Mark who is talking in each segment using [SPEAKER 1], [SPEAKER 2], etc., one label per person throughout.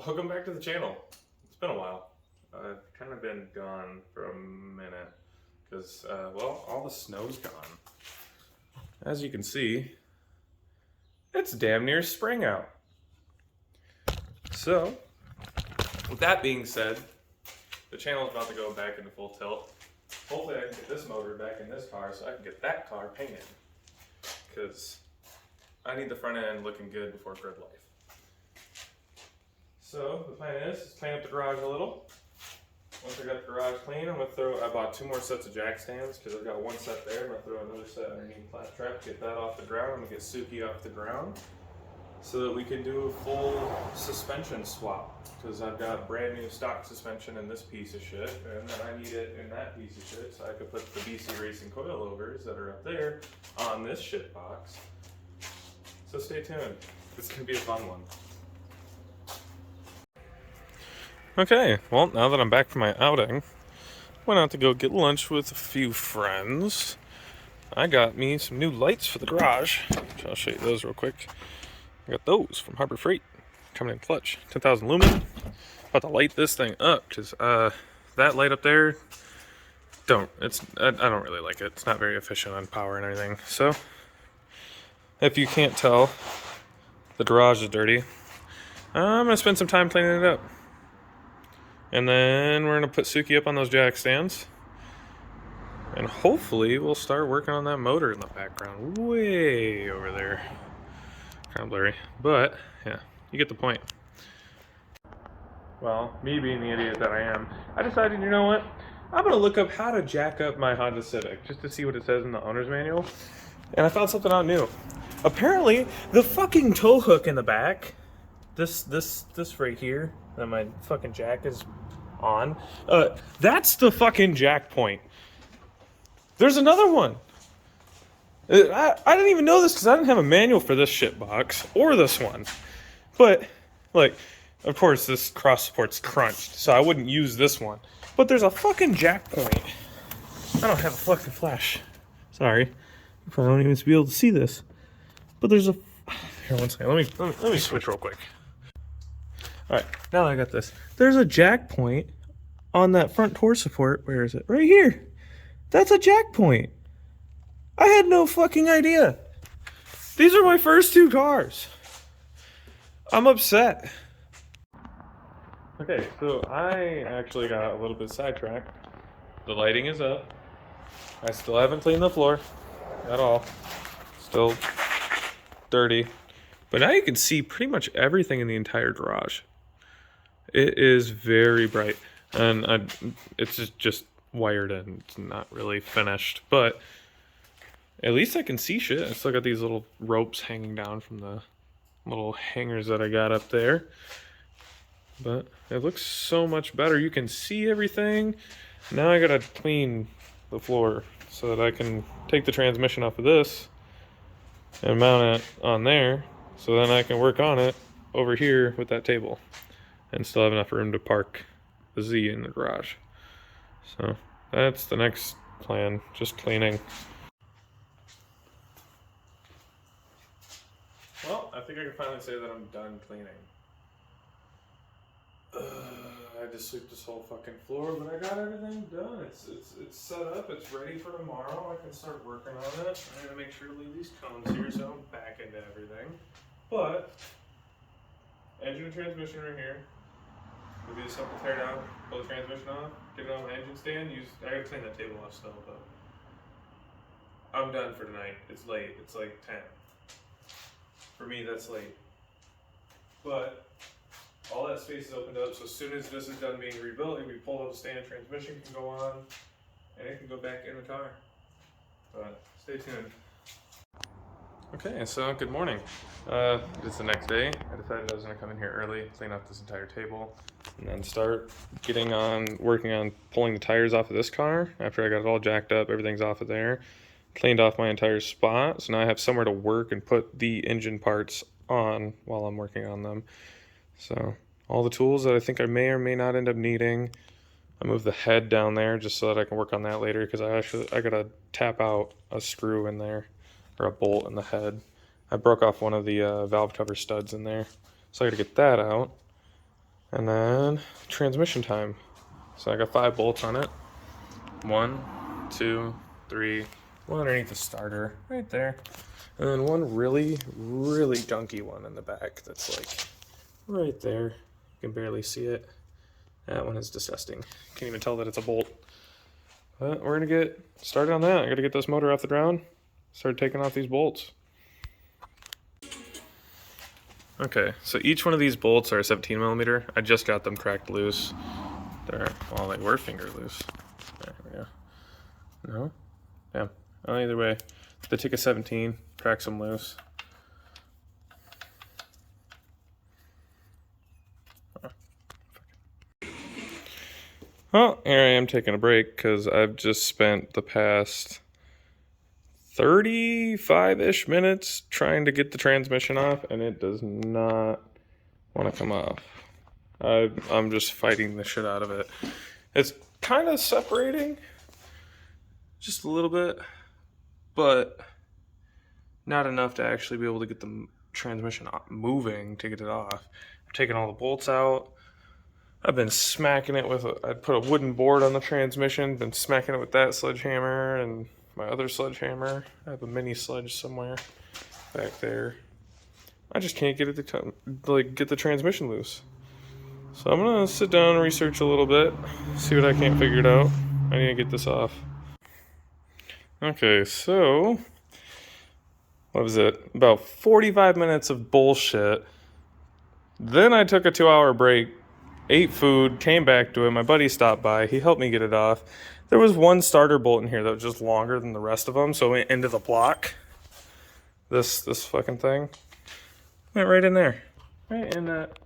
[SPEAKER 1] Welcome back to the channel. It's been a while. I've kind of been gone for a minute because, well, all the snow's gone. As you can see, it's damn near spring out. So, with that being said, the channel is about to go back into full tilt. Hopefully I can get this motor back in this car so I can get that car painted. Because I need the front end looking good before grid life. So the plan is clean up the garage a little. Once I got the garage clean, I bought 2 more sets of jack stands because I've got 1 set there. I'm gonna throw another set underneath Claptrap, get that off the ground. I'm gonna get Suki off the ground so that we can do a full suspension swap. Because I've got brand new stock suspension in this piece of shit, and then I need it in that piece of shit, so I could put the BC Racing coilovers that are up there on this shit box. So stay tuned. This can be a fun one. Okay, well, now that I'm back from my outing, went out to go get lunch with a few friends. I got me some new lights for the garage, which I'll show you those real quick. I got those from Harbor Freight, coming in clutch, 10,000 lumen. About to light this thing up, because that light up there, I don't really like it. It's not very efficient on power and everything. So, if you can't tell, the garage is dirty. I'm going to spend some time cleaning it up. And then we're going to put Suki up on those jack stands. And hopefully we'll start working on that motor in the background. Way over there. Kind of blurry. But, yeah, you get the point. Well, me being the idiot that I am, I decided, you know what? I'm going to look up how to jack up my Honda Civic. Just to see what it says in the owner's manual. And I found something out new. Apparently, the fucking tow hook in the back, this right here, that my fucking jack is on, that's the fucking jack point. There's another one. I didn't even know this because I didn't have a manual for this shit box or this one. But, like, of course this cross support's crunched, so I wouldn't use this one. But there's a fucking jack point. I don't have a fucking flash. Sorry. You probably won't even be able to see this. But there's a... Here, one second. Let me switch real quick. Alright, now that I got this. There's a jack point on that front door support. Where is it? Right here. That's a jack point. I had no fucking idea. These are my first 2 cars. I'm upset. Okay, so I actually got a little bit sidetracked. The lighting is up. I still haven't cleaned the floor at all. Still dirty. But now you can see pretty much everything in the entire garage. It is very bright, and it's just wired in. It's not really finished, but at least I can see shit. I still got these little ropes hanging down from the little hangers that I got up there, but it looks so much better. You can see everything. Now I gotta clean the floor so that I can take the transmission off of this and mount it on there, so then I can work on it over here with that table and still have enough room to park the Z in the garage. So that's the next plan, just cleaning. Well, I think I can finally say that I'm done cleaning. I had to sweep this whole fucking floor, but I got everything done. It's set up, it's ready for tomorrow. I can start working on it. I'm gonna make sure to leave these cones here so I'm back into everything. But engine and transmission are here. We'll do this simple tear down, pull the transmission off, get it on the engine stand. I gotta clean that table off still, but I'm done for tonight. It's late. It's like 10. For me, that's late. But all that space is opened up, so as soon as this is done being rebuilt, if we pull out the stand, transmission can go on, and it can go back in the car. But stay tuned. Okay, so good morning. It's the next day. I decided I was going to come in here early, clean up this entire table, and then start working on pulling the tires off of this car. After I got it all jacked up, everything's off of there. Cleaned off my entire spot, so now I have somewhere to work and put the engine parts on while I'm working on them. So all the tools that I think I may or may not end up needing. I moved the head down there just so that I can work on that later, because I gotta tap out a screw in there, or a bolt in the head. I broke off one of the valve cover studs in there, so I gotta get that out. And then transmission time. So I got 5 bolts on it. 1, 2, 3, one underneath the starter right there. And then one really, really gunky one in the back that's like right there. You can barely see it. That one is disgusting. Can't even tell that it's a bolt. But we're gonna get started on that. I gotta get this motor off the ground, start taking off these bolts. Okay, so each one of these bolts are 17 millimeter. I just got them cracked loose. Well, they were finger loose. There we go. No? Yeah. Well, either way, they take a 17, cracks them loose. Well, here I am taking a break because I've just spent the past 35-ish minutes trying to get the transmission off, and it does not want to come off. I'm just fighting the shit out of it. It's kind of separating just a little bit, but not enough to actually be able to get the transmission moving to get it off. I've taken all the bolts out. I've been smacking it with I put a wooden board on the transmission, been smacking it with that sledgehammer and my other sledgehammer. I have a mini sledge somewhere back there. I just can't get it to get the transmission loose. So I'm gonna sit down and research a little bit, see what I can't figure it out. I need to get this off. Okay, so what was it? About 45 minutes of bullshit. Then I took a 2-hour break, ate food, came back to it. My buddy stopped by. He helped me get it off. There was one starter bolt in here that was just longer than the rest of them, so it went into the block. This fucking thing went right in there, right in that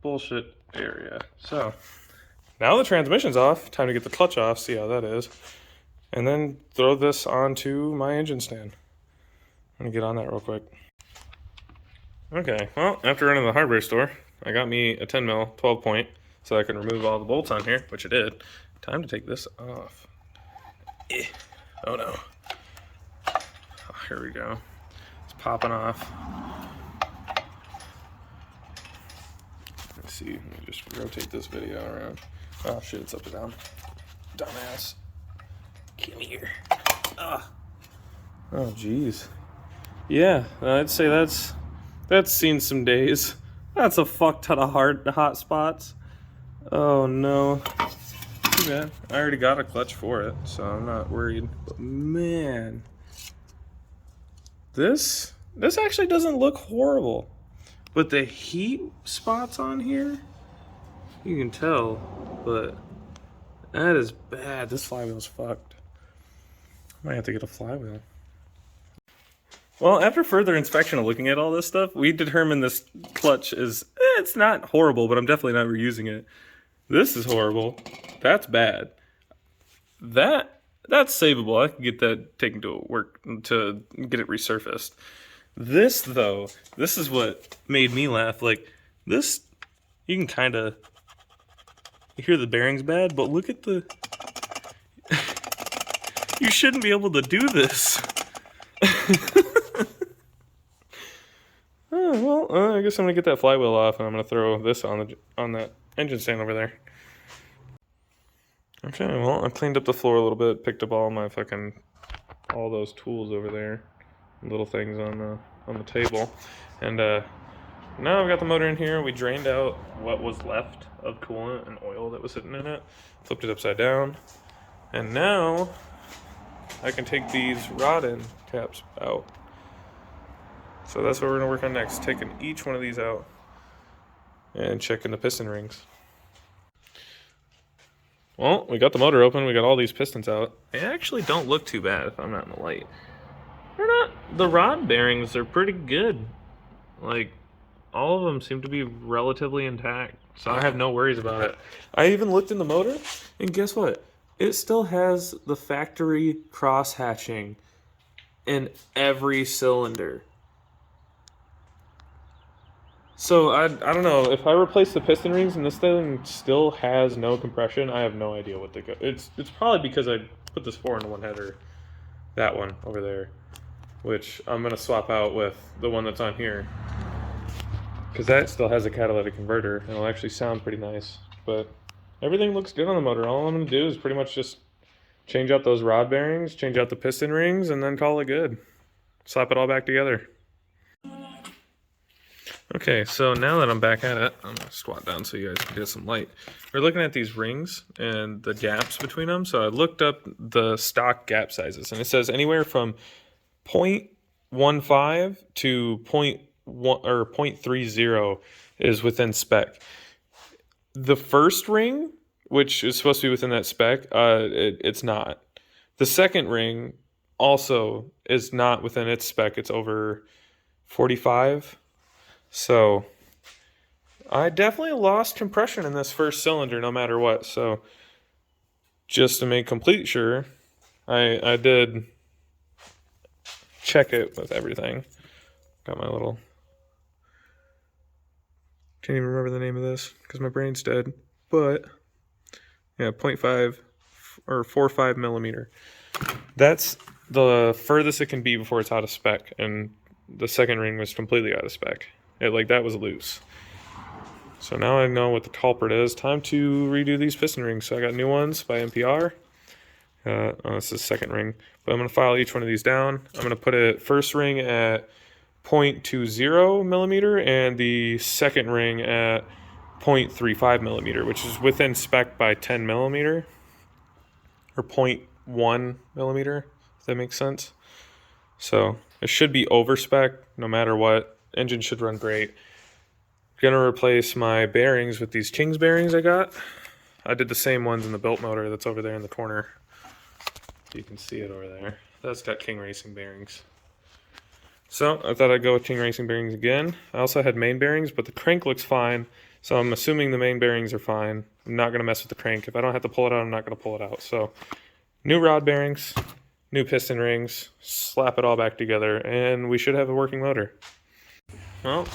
[SPEAKER 1] bullshit area. So now the transmission's off. Time to get the clutch off, see how that is, and then throw this onto my engine stand. I'm gonna get on that real quick. Okay, well, after running to the hardware store, I got me a 10 mil 12 point so I can remove all the bolts on here, which I did. Time to take this off. Oh no. Oh, here we go. It's popping off. Let's see, let me just rotate this video around. Oh shit, it's upside down. Dumbass. Come here. Ah. Oh jeez. Yeah, I'd say that's seen some days. That's a fuck ton of hot spots. Oh no. Too bad. I already got a clutch for it, so I'm not worried. But man, this actually doesn't look horrible. But the heat spots on here, you can tell, but that is bad. This flywheel's fucked. I might have to get a flywheel. Well, after further inspection of looking at all this stuff, we determined this clutch is, it's not horrible, but I'm definitely not reusing it. This is horrible. That's bad. That's savable. I can get that taken to work to get it resurfaced. This, though, this is what made me laugh. Like, this, you can kind of, you hear the bearings bad, but look at the, you shouldn't be able to do this. Oh, well, I guess I'm gonna get that flywheel off, and I'm gonna throw this on that engine stand over there. Okay, well, I cleaned up the floor a little bit, picked up all those tools over there, little things on the table, and now I've got the motor in here. We drained out what was left of coolant and oil that was sitting in it, flipped it upside down, and now I can take these rod end caps out. So that's what we're gonna work on next, taking each one of these out and checking the piston rings. Well, we got the motor open, we got all these pistons out. They actually don't look too bad if I'm not in the light. They're not, the rod bearings are pretty good. Like, all of them seem to be relatively intact, so I have no worries about it. I even looked in the motor, and guess what? It still has the factory cross hatching in every cylinder. So I don't know, if I replace the piston rings and this thing still has no compression, I have no idea what to go. It's probably because I put this 4-in-1 header, that one over there, which I'm gonna swap out with the one that's on here. because that still has a catalytic converter and it'll actually sound pretty nice. But everything looks good on the motor. All I'm going to do is pretty much just change out those rod bearings, change out the piston rings, and then call it good. Slap it all back together. Okay, so now that I'm back at it, I'm going to squat down so you guys can get some light. We're looking at these rings and the gaps between them. So I looked up the stock gap sizes, and it says anywhere from 0.15 to 0.1 or 0.30 is within spec. The first ring, which is supposed to be within that spec, it's not. The second ring also is not within its spec. It's over 45. So I definitely lost compression in this first cylinder no matter what. So just to make complete sure, I did check it with everything. Got my little, can't even remember the name of this because my brain's dead. But yeah, 0.5 or 4.5 millimeter. That's the furthest it can be before it's out of spec. And the second ring was completely out of spec. That was loose. So now I know what the culprit is. Time to redo these piston rings. So I got new ones by NPR. This is the second ring. But I'm going to file each one of these down. I'm going to put a first ring at 0.20 millimeter and the second ring at 0.35 millimeter, which is within spec by 10 millimeter. Or 0.1 millimeter, if that makes sense. So it should be over spec no matter what. Engine should run great. Gonna replace my bearings with these King's bearings I got. I did the same ones in the built motor that's over there in the corner. You can see it over there. That's got King Racing bearings. So I thought I'd go with King Racing bearings again. I also had main bearings, but the crank looks fine. So I'm assuming the main bearings are fine. I'm not gonna mess with the crank. If I don't have to pull it out, I'm not gonna pull it out. So new rod bearings, new piston rings, slap it all back together, and we should have a working motor. Well,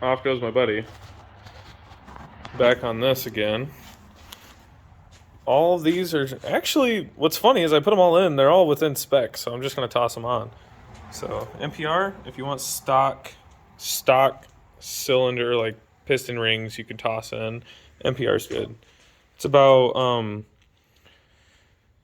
[SPEAKER 1] off goes my buddy. Back on this again. All of these are actually, what's funny is I put them all in, they're all within spec, so I'm just going to toss them on. So NPR, if you want stock cylinder, like piston rings, you can toss in. NPR's good. It's about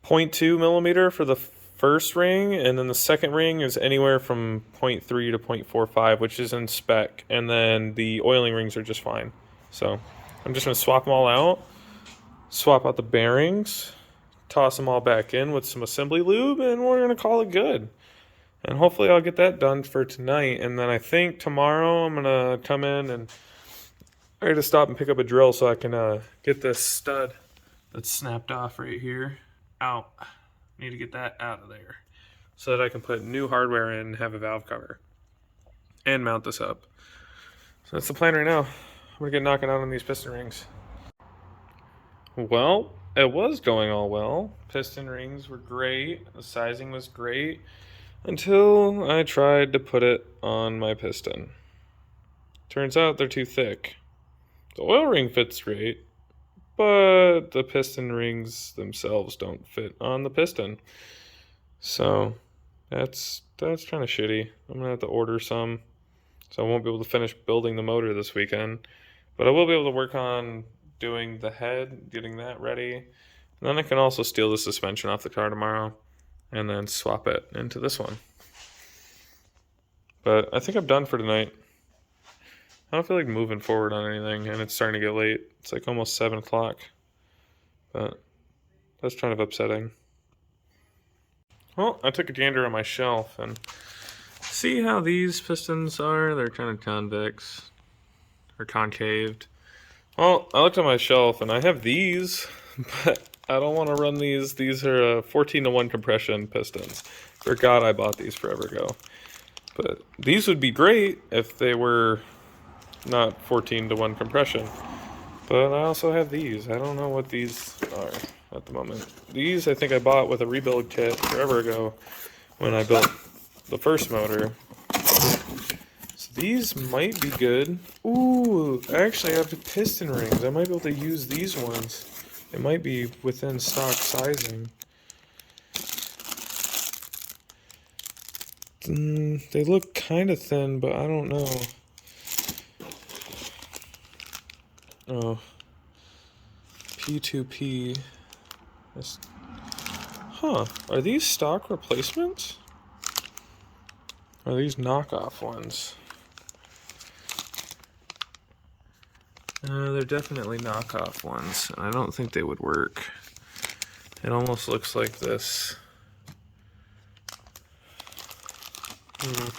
[SPEAKER 1] 0.2 millimeter for the first ring, and then the second ring is anywhere from 0.3 to 0.45, which is in spec, and then the oiling rings are just fine. So I'm just going to swap them all out, swap out the bearings, toss them all back in with some assembly lube, and we're going to call it good. And hopefully I'll get that done for tonight, and then I think tomorrow I'm going to come in and I got to stop and pick up a drill so I can get this stud that's snapped off right here out. Need to get that out of there so that I can put new hardware in and have a valve cover and mount this up. So that's the plan right now. I'm gonna get knocking out on these piston rings. Well, it was going all well. Piston rings were great. The sizing was great until I tried to put it on my piston. Turns out they're too thick. The oil ring fits great, but the piston rings themselves don't fit on the piston. So that's kind of shitty. I'm gonna have to order some, so I won't be able to finish building the motor this weekend. But I will be able to work on doing the head, getting that ready. And then I can also steal the suspension off the car tomorrow and then swap it into this one. But I think I'm done for tonight. I don't feel like moving forward on anything, and it's starting to get late. It's like almost 7 o'clock, but that's kind of upsetting. Well, I took a gander on my shelf, and see how these pistons are? They're kind of convex, or concaved. Well, I looked at my shelf, and I have these, but I don't want to run these. These are 14-to-1 compression pistons. Forgot I bought these forever ago. But these would be great if they were not 14-to-1 compression. But I also have these. I don't know what these are at the moment. These I think I bought with a rebuild kit forever ago when I built the first motor. So these might be good. Ooh, actually I have the piston rings. I might be able to use these ones. It might be within stock sizing. They look kind of thin, but I don't know. Oh, P2P. Huh, are these stock replacements? Are these knockoff ones? They're definitely knockoff ones. I don't think they would work. It almost looks like this. I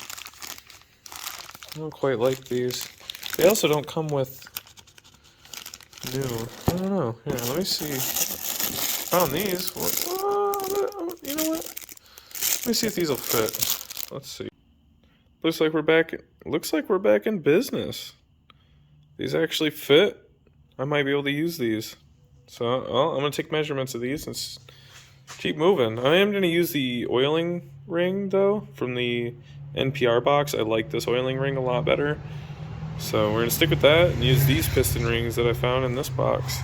[SPEAKER 1] don't quite like these. They also don't come with new. I don't know. Here, let me see. Found these. You know what? Let me see if these will fit. Let's see. Looks like we're back. Looks like we're back in business. These actually fit. I might be able to use these. So, well, I'm gonna take measurements of these and keep moving. I am gonna use the oiling ring though from the NPR box. I like this oiling ring a lot better. So we're gonna stick with that and use these piston rings that I found in this box,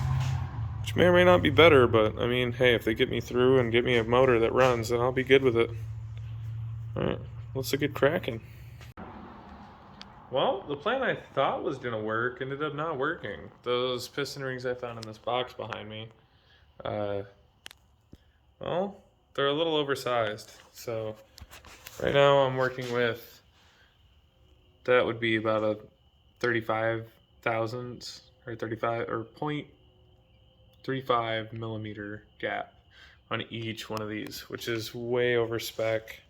[SPEAKER 1] which may or may not be better, but I mean, hey, if they get me through and get me a motor that runs, then I'll be good with it. All right, let's get cracking. Well, the plan I thought was gonna work ended up not working. Those piston rings I found in this box behind me, well, they're a little oversized. So right now I'm working with, that would be about a 35 thousandths or 35 or 0.35 millimeter gap on each one of these, which is way over spec.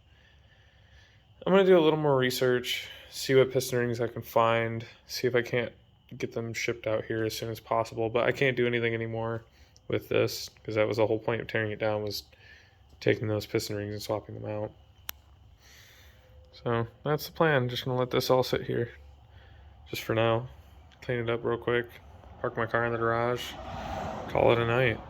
[SPEAKER 1] I'm gonna do a little more research, see what piston rings I can find, see if I can't get them shipped out here as soon as possible. But I can't do anything anymore with this because that was the whole point of tearing it down, was taking those piston rings and swapping them out. So that's the plan. Just gonna let this all sit here just for now. Clean it up real quick, park my car in the garage, call it a night.